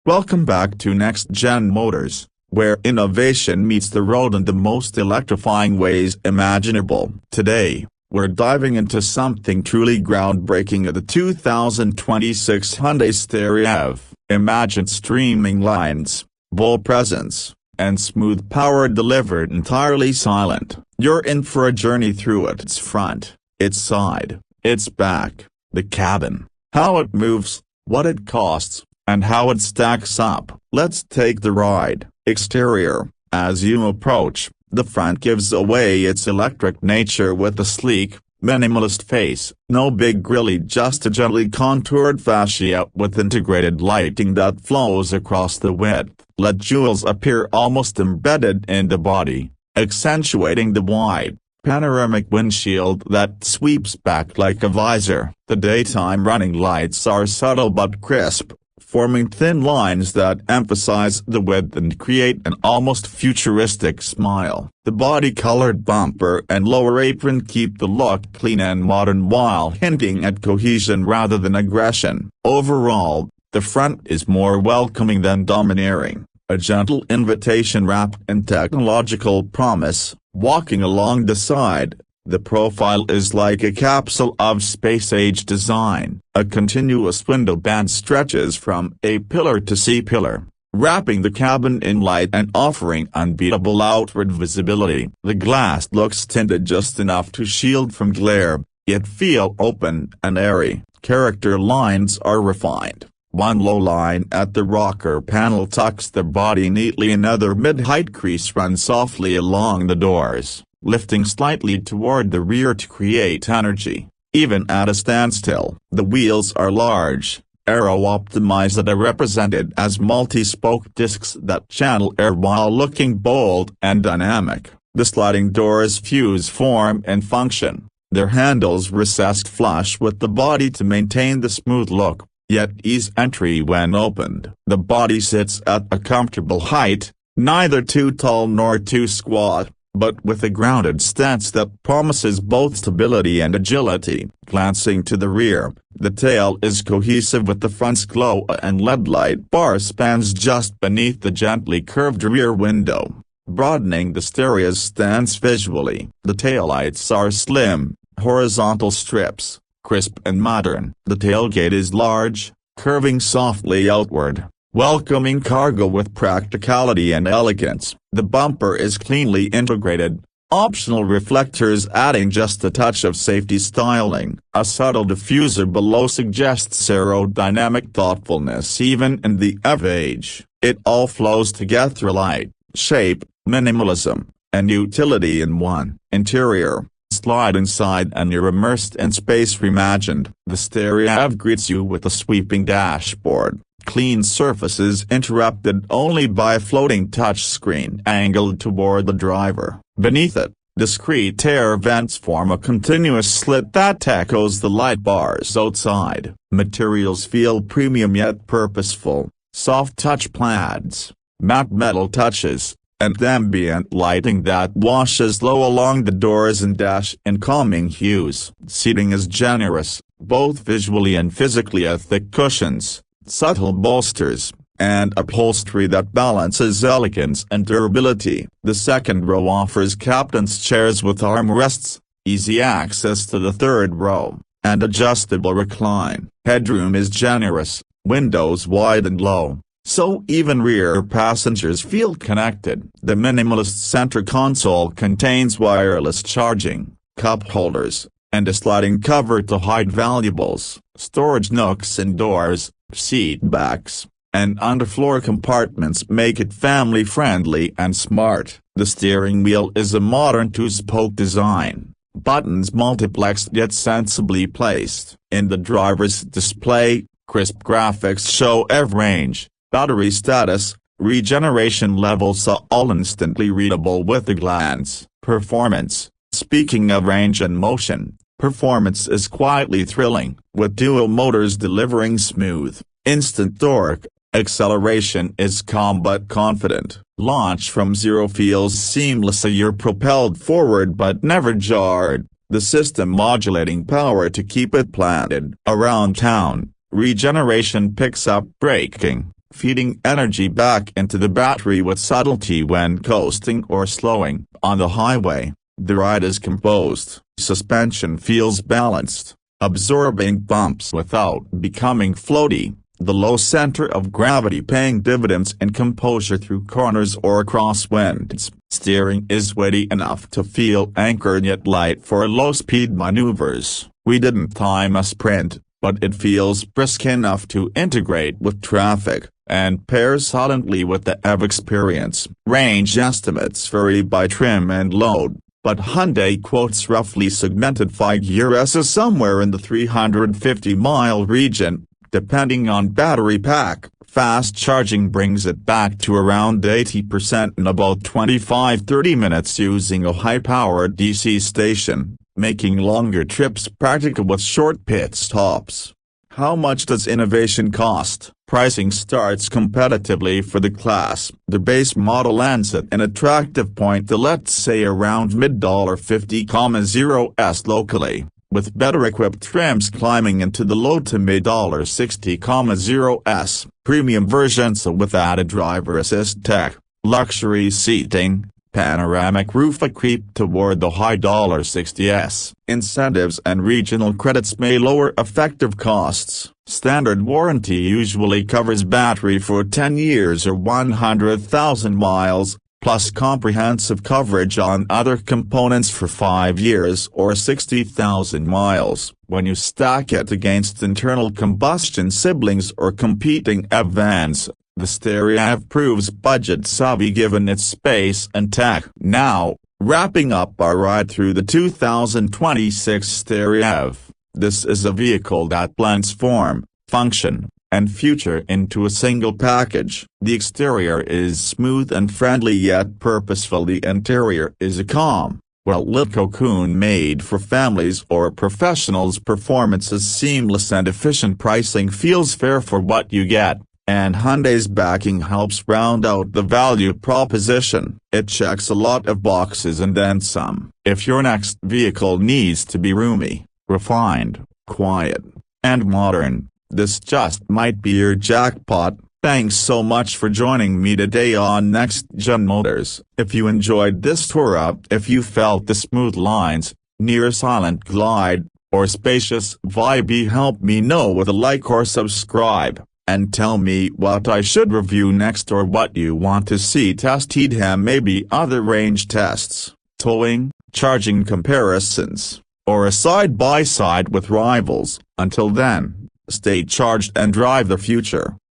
Welcome back to NextGen Motors, where innovation meets the road in the most electrifying ways imaginable. Today, we're diving into something truly groundbreaking at the 2026 Hyundai Staria EV. Imagine streaming lines, bold presence, and smooth power delivered entirely silent. You're in for a journey through its front, its side, its back, the cabin, how it moves, what it costs, and how it stacks up. Let's take the ride. Exterior. As you approach, the front gives away its electric nature with a sleek, minimalist face. No big grille, just a gently contoured fascia with integrated lighting that flows across the width. Let jewels appear almost embedded in the body, accentuating the wide, panoramic windshield that sweeps back like a visor. The daytime running lights are subtle but crisp, forming thin lines that emphasize the width and create an almost futuristic smile. The body-colored bumper and lower apron keep the look clean and modern while hinting at cohesion rather than aggression. Overall, the front is more welcoming than domineering, a gentle invitation wrapped in technological promise. Walking along the side, the profile is like a capsule of space-age design. A continuous window band stretches from A-pillar to C-pillar, wrapping the cabin in light and offering unbeatable outward visibility. The glass looks tinted just enough to shield from glare, yet feel open and airy. Character lines are refined. One low line at the rocker panel tucks the body neatly. Another mid-height crease runs softly along the doors, lifting slightly toward the rear to create energy, even at a standstill. The wheels are large, aero-optimized and are represented as multi-spoke discs that channel air while looking bold and dynamic. The sliding doors fuse form and function, their handles recessed flush with the body to maintain the smooth look, yet ease entry when opened. The body sits at a comfortable height, neither too tall nor too squat, but with a grounded stance that promises both stability and agility. Glancing to the rear, the tail is cohesive with the front's glow and LED light bar spans just beneath the gently curved rear window, broadening the Staria's stance visually. The taillights are slim, horizontal strips, crisp and modern. The tailgate is large, curving softly outward, welcoming cargo with practicality and elegance. The bumper is cleanly integrated, optional reflectors adding just a touch of safety styling. A subtle diffuser below suggests aerodynamic thoughtfulness even in the EV age. It all flows together: light, shape, minimalism, and utility in one. Interior. Slide inside and you're immersed in space reimagined. The Staria EV greets you with a sweeping dashboard, clean surfaces interrupted only by a floating touchscreen angled toward the driver. Beneath it, discrete air vents form a continuous slit that echoes the light bars outside. Materials feel premium yet purposeful: soft touch plaids, matte metal touches, and ambient lighting that washes low along the doors and dash in calming hues. Seating is generous, both visually and physically. Thick cushions, subtle bolsters, and upholstery that balances elegance and durability. The second row offers captain's chairs with armrests, easy access to the third row, and adjustable recline. Headroom is generous, windows wide and low, so even rear passengers feel connected. The minimalist center console contains wireless charging, cup holders, and a sliding cover to hide valuables. Storage nooks indoors, seat backs, and underfloor compartments make it family-friendly and smart. The steering wheel is a modern two-spoke design, buttons multiplexed yet sensibly placed. In the driver's display, crisp graphics show EV range, battery status, regeneration levels, all instantly readable with a glance. Performance. Speaking of range and motion, performance is quietly thrilling, with dual motors delivering smooth, instant torque. Acceleration is calm but confident. Launch from zero feels seamless. You're propelled forward but never jarred, the system modulating power to keep it planted. Around town, regeneration picks up braking, feeding energy back into the battery with subtlety when coasting or slowing. On the highway, the ride is composed. Suspension feels balanced, absorbing bumps without becoming floaty. The low center of gravity paying dividends in composure through corners or crosswinds. Steering is weighty enough to feel anchored yet light for low-speed maneuvers. We didn't time a sprint, but it feels brisk enough to integrate with traffic, and pairs solidly with the EV experience. Range estimates vary by trim and load, but Hyundai quotes roughly segmented 5-year as somewhere in the 350-mile region, depending on battery pack. Fast charging brings it back to around 80% in about 25–30 minutes using a high-powered DC station, making longer trips practical with short pit stops. How much does innovation cost? Pricing starts competitively for the class. The base model ends at an attractive point to let's say around mid-$50,000s locally, with better-equipped trims climbing into the low to mid-$60,000s. Premium versions with added driver assist tech, luxury seating, panoramic roof creep toward the high $60s. Incentives and regional credits may lower effective costs. Standard warranty usually covers battery for 10 years or 100,000 miles, plus comprehensive coverage on other components for 5 years or 60,000 miles. When you stack it against internal combustion siblings or competing EV vans, the Staria EV proves budget-savvy given its space and tech. Now, wrapping up our ride through the 2026 Staria EV, this is a vehicle that blends form, function, and future into a single package. The exterior is smooth and friendly yet purposeful. The interior is a calm, well-lit cocoon made for families or professionals. Performance is seamless and efficient. Pricing feels fair for what you get, and Hyundai's backing helps round out the value proposition. It checks a lot of boxes and then some. If your next vehicle needs to be roomy, refined, quiet, and modern, this just might be your jackpot. Thanks so much for joining me today on NextGen Motors. If you enjoyed this tour if you felt the smooth lines, near silent glide, or spacious vibe, help me know with a like or subscribe, and tell me what I should review next or what you want to see tested. Maybe other range tests, towing, charging comparisons, or a side-by-side with rivals. Until then, stay charged and drive the future.